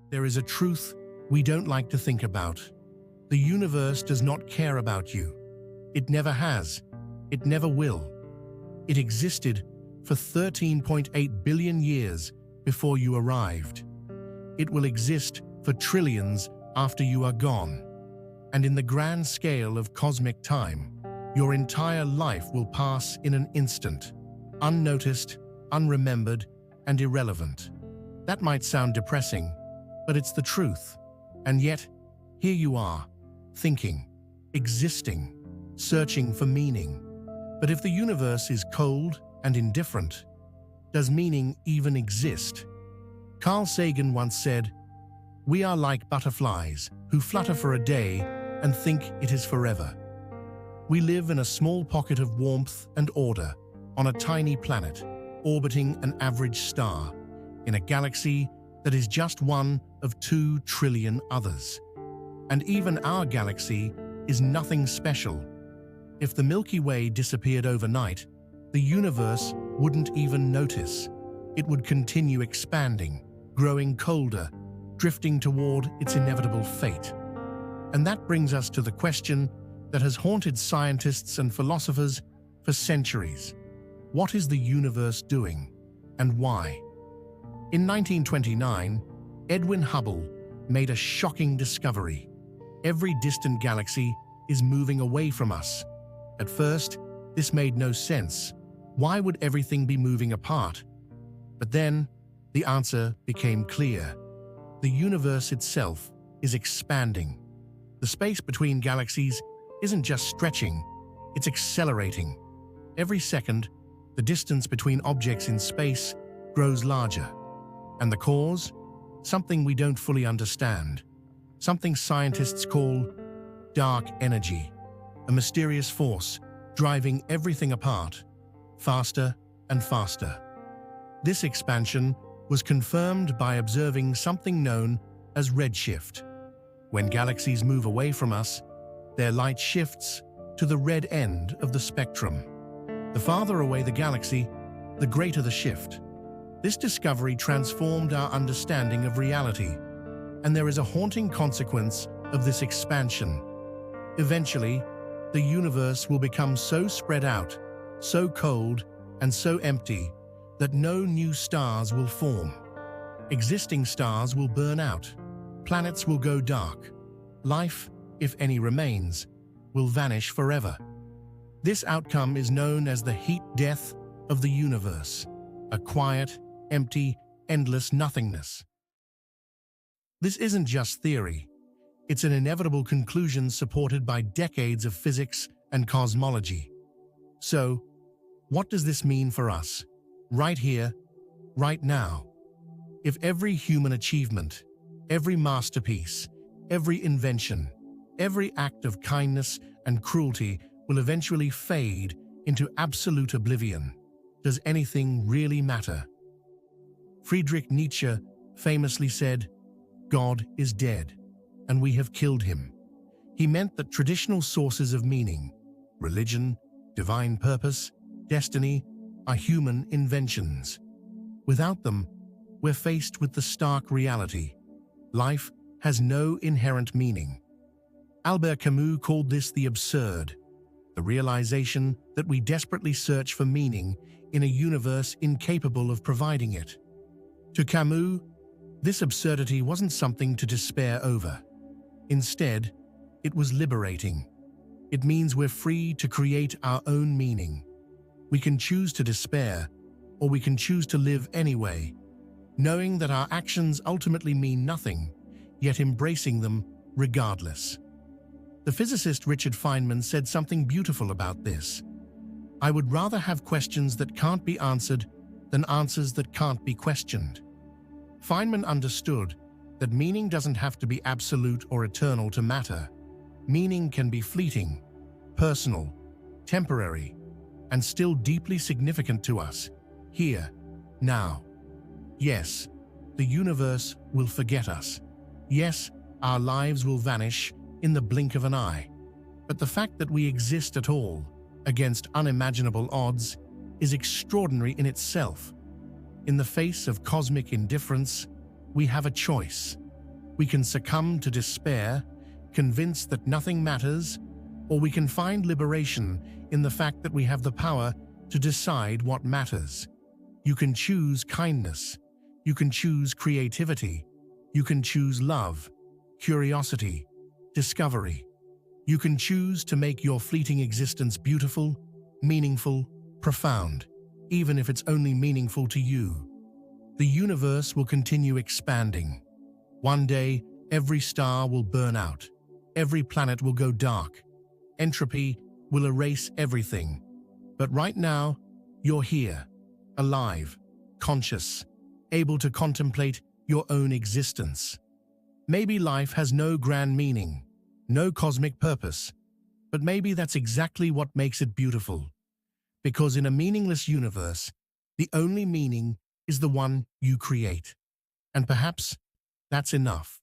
there is a truth we don't like to think about. The universe does not care about you. It never has. It never will. It existed for 13.8 billion years before you arrived. It will exist for trillions after you are gone. And in the grand scale of cosmic time, your entire life will pass in an instant, unnoticed, unremembered, and irrelevant. That might sound depressing, but it's the truth. And yet, here you are, thinking, existing, searching for meaning. But if the universe is cold and indifferent, does meaning even exist? Carl Sagan once said, "We are like butterflies who flutter for a day and think it is forever." We live in a small pocket of warmth and order on a tiny planet, orbiting an average star, in a galaxy that is just one of 2 trillion others. And even our galaxy is nothing special. If the Milky Way disappeared overnight, the universe wouldn't even notice. It would continue expanding, growing colder, drifting toward its inevitable fate. And that brings us to the question that has haunted scientists and philosophers for centuries. What is the universe doing, and why? In 1929, Edwin Hubble made a shocking discovery. Every distant galaxy is moving away from us. At first, this made no sense. Why would everything be moving apart? But then, the answer became clear. The universe itself is expanding. The space between galaxies isn't just stretching, it's accelerating. Every second, the distance between objects in space grows larger. And the cause? Something we don't fully understand. Something scientists call dark energy, a mysterious force driving everything apart, faster and faster. This expansion was confirmed by observing something known as redshift. When galaxies move away from us, their light shifts to the red end of the spectrum. The farther away the galaxy, the greater the shift. This discovery transformed our understanding of reality, and there is a haunting consequence of this expansion. Eventually, the universe will become so spread out, so cold, and so empty that no new stars will form. Existing stars will burn out, planets will go dark, life, if any remains, will vanish forever. This outcome is known as the heat death of the universe, a quiet, empty, endless nothingness. This isn't just theory. It's an inevitable conclusion supported by decades of physics and cosmology. So, what does this mean for us, right here, right now? If every human achievement, every masterpiece, every invention, every act of kindness and cruelty will eventually fade into absolute oblivion, does anything really matter? Friedrich Nietzsche famously said, "God is dead, and we have killed him." He meant that traditional sources of meaning, religion, divine purpose, destiny, are human inventions. Without them, we're faced with the stark reality. Life has no inherent meaning. Albert Camus called this the absurd, the realization that we desperately search for meaning in a universe incapable of providing it. To Camus, this absurdity wasn't something to despair over. Instead, it was liberating. It means we're free to create our own meaning. We can choose to despair, or we can choose to live anyway, knowing that our actions ultimately mean nothing, yet embracing them regardless. The physicist Richard Feynman said something beautiful about this. "I would rather have questions that can't be answered than answers that can't be questioned." Feynman understood that meaning doesn't have to be absolute or eternal to matter. Meaning can be fleeting, personal, temporary, and still deeply significant to us, here, now. Yes, the universe will forget us. Yes, our lives will vanish in the blink of an eye. But the fact that we exist at all, against unimaginable odds, is extraordinary in itself. In the face of cosmic indifference, we have a choice. We can succumb to despair, convinced that nothing matters, or we can find liberation in the fact that we have the power to decide what matters. You can choose kindness. You can choose creativity. You can choose love, curiosity, discovery. You can choose to make your fleeting existence beautiful, meaningful, profound, even if it's only meaningful to you. The universe will continue expanding. One day, every star will burn out. Every planet will go dark. Entropy will erase everything. But right now, you're here, alive, conscious, able to contemplate your own existence. Maybe life has no grand meaning, no cosmic purpose, but maybe that's exactly what makes it beautiful. Because in a meaningless universe, the only meaning is the one you create. And perhaps that's enough.